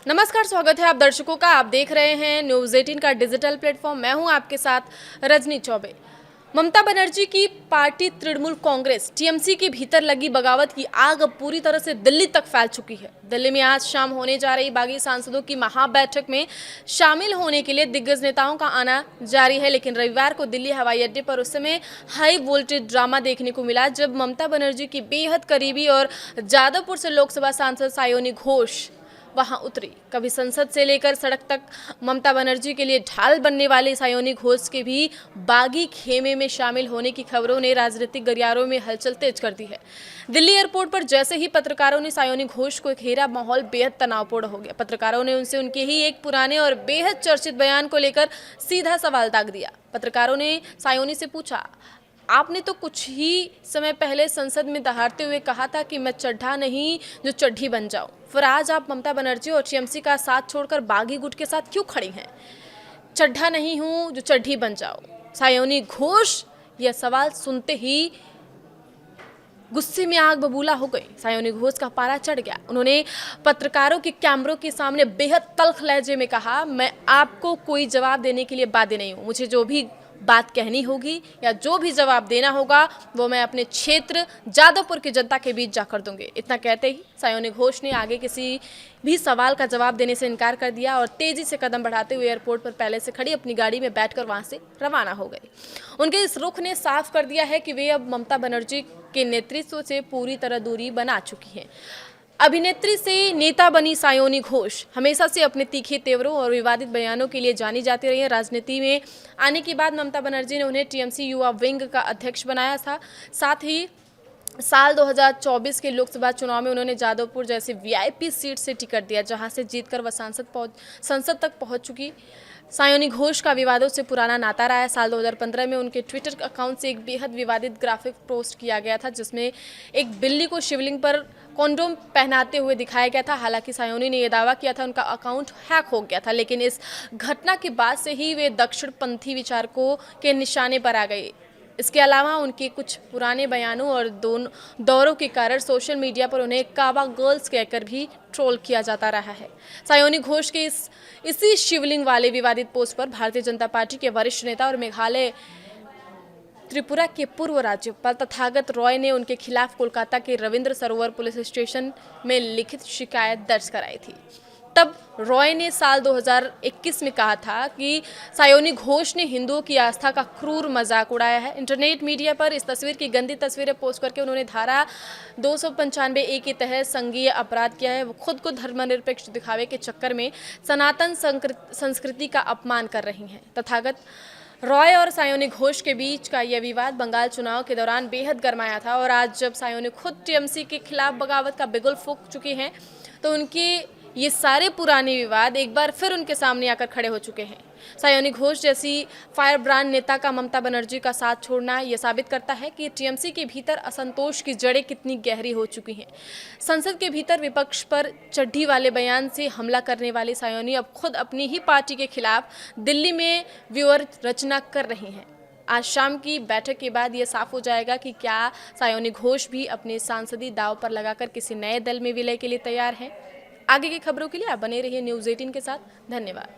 नमस्कार, स्वागत है आप दर्शकों का। आप देख रहे हैं न्यूज़ 18 का डिजिटल प्लेटफॉर्म। मैं हूं आपके साथ रजनी चौबे। ममता बनर्जी की पार्टी तृणमूल कांग्रेस टीएमसी के भीतर लगी बगावत की आग अब पूरी तरह से दिल्ली तक फैल चुकी है। दिल्ली में आज शाम होने जा रही बागी सांसदों की महाबैठक में शामिल होने के लिए दिग्गज नेताओं का आना जारी है, लेकिन रविवार को दिल्ली हवाई अड्डे पर उस समय हाई वोल्टेज ड्रामा देखने को मिला जब ममता बनर्जी की बेहद करीबी और जादवपुर से लोकसभा सांसद सायोनी घोष वहां उतरी। कभी संसद से लेकर सड़क तक ममता बनर्जी के लिए ढाल बनने वाले सायोनी घोष के भी बागी खेमे में शामिल होने की खबरों ने राजनीतिक गलियारों में हलचल तेज कर दी है। दिल्ली एयरपोर्ट पर जैसे ही पत्रकारों ने सायोनी घोष को घेरा, माहौल बेहद तनावपूर्ण हो गया। पत्रकारों ने उनसे उनके ही एक पुराने और बेहद चर्चित बयान को लेकर सीधा सवाल दाग दिया। पत्रकारों ने सायोनी से पूछा, आपने तो कुछ ही समय पहले संसद में दहाड़ते हुए कहा था कि मैं चड्ढा नहीं जो चड्ढी बन जाऊं। फिर आज आप ममता बनर्जी और टीएमसी का साथ छोड़कर बागी गुट के साथ क्यों खड़ी हैं? चड्ढा नहीं हूं जो चड्ढी बन जाओ। सायोनी घोष यह सवाल सुनते ही गुस्से में आग बबूला हो गई। सायोनी घोष का पारा चढ़ गया। उन्होंने पत्रकारों के कैमरों के सामने बेहद तल्ख लहजे में कहा, मैं आपको कोई जवाब देने के लिए बाध्य नहीं हूँ। मुझे जो भी बात कहनी होगी या जो भी जवाब देना होगा वो मैं अपने क्षेत्र जादवपुर की जनता के बीच जाकर दूंगी। इतना कहते ही सायोनी घोष ने आगे किसी भी सवाल का जवाब देने से इनकार कर दिया और तेजी से कदम बढ़ाते हुए एयरपोर्ट पर पहले से खड़ी अपनी गाड़ी में बैठकर वहां से रवाना हो गए। उनके इस रुख ने साफ कर दिया है कि वे अब ममता बनर्जी के नेतृत्व से पूरी तरह दूरी बना चुकी हैं। अभिनेत्री से नेता बनी सायोनी घोष हमेशा से अपने तीखे तेवरों और विवादित बयानों के लिए जानी जाती रही है। राजनीति में आने के बाद ममता बनर्जी ने उन्हें टीएमसी युवा विंग का अध्यक्ष बनाया था। साथ ही साल 2024 के लोकसभा चुनाव में उन्होंने जादवपुर जैसे वीआईपी सीट से टिकट दिया, जहां से जीतकर वह संसद तक पहुंच चुकी। सायोनी घोष का विवादों से पुराना नाता रहा है। साल 2015 में उनके ट्विटर अकाउंट से एक बेहद विवादित ग्राफिक पोस्ट किया गया था जिसमें एक बिल्ली को शिवलिंग पर कॉन्डोम पहनाते हुए दिखाया गया था। हालांकि सायोनी ने यह दावा किया था उनका अकाउंट हैक हो गया था, लेकिन इस घटना के बाद से ही वे दक्षिणपंथी विचारकों के निशाने पर आ गए। इसके अलावा उनके कुछ पुराने बयानों और दौरों के कारण सोशल मीडिया पर उन्हें काबा गर्ल्स कहकर भी ट्रोल किया जाता रहा है। सायोनी घोष के इसी शिवलिंग वाले विवादित पोस्ट पर भारतीय जनता पार्टी के वरिष्ठ नेता और मेघालय त्रिपुरा के पूर्व राज्यपाल तथागत रॉय ने उनके खिलाफ कोलकाता के रविंद्र सरोवर पुलिस स्टेशन में लिखित शिकायत दर्ज कराई थी। तब रॉय ने साल 2021 में कहा था कि सायोनी घोष ने हिंदुओं की आस्था का क्रूर मजाक उड़ाया है। इंटरनेट मीडिया पर इस तस्वीर की गंदी तस्वीरें पोस्ट करके उन्होंने धारा 295A के तहत संज्ञेय अपराध किया है। वो खुद को धर्मनिरपेक्ष दिखावे के चक्कर में सनातन संस्कृति का अपमान कर रही हैं। तथागत रॉय और सायोनी घोष के बीच का यह विवाद बंगाल चुनाव के दौरान बेहद गरमाया था और आज जब सायोनी खुद टीएमसी के खिलाफ बगावत का बिगुल फूंक चुके हैं तो उनके ये सारे पुराने विवाद एक बार फिर उनके सामने आकर खड़े हो चुके हैं। सायोनी घोष जैसी फायर ब्रांड नेता का ममता बनर्जी का साथ छोड़ना यह साबित करता है कि टीएमसी के भीतर असंतोष की जड़ें कितनी गहरी हो चुकी हैं। संसद के भीतर विपक्ष पर चड्ढी वाले बयान से हमला करने वाली सायोनी अब खुद अपनी ही पार्टी के खिलाफ दिल्ली में व्यूह रचना कर रही हैं। आज शाम की बैठक के बाद यह साफ हो जाएगा कि क्या सायोनी घोष भी अपने सांसदीय दांव पर लगाकर किसी नए दल में विलय के लिए तैयार हैं। आगे की खबरों के लिए आप बने रहिए न्यूज़ 18 के साथ। धन्यवाद।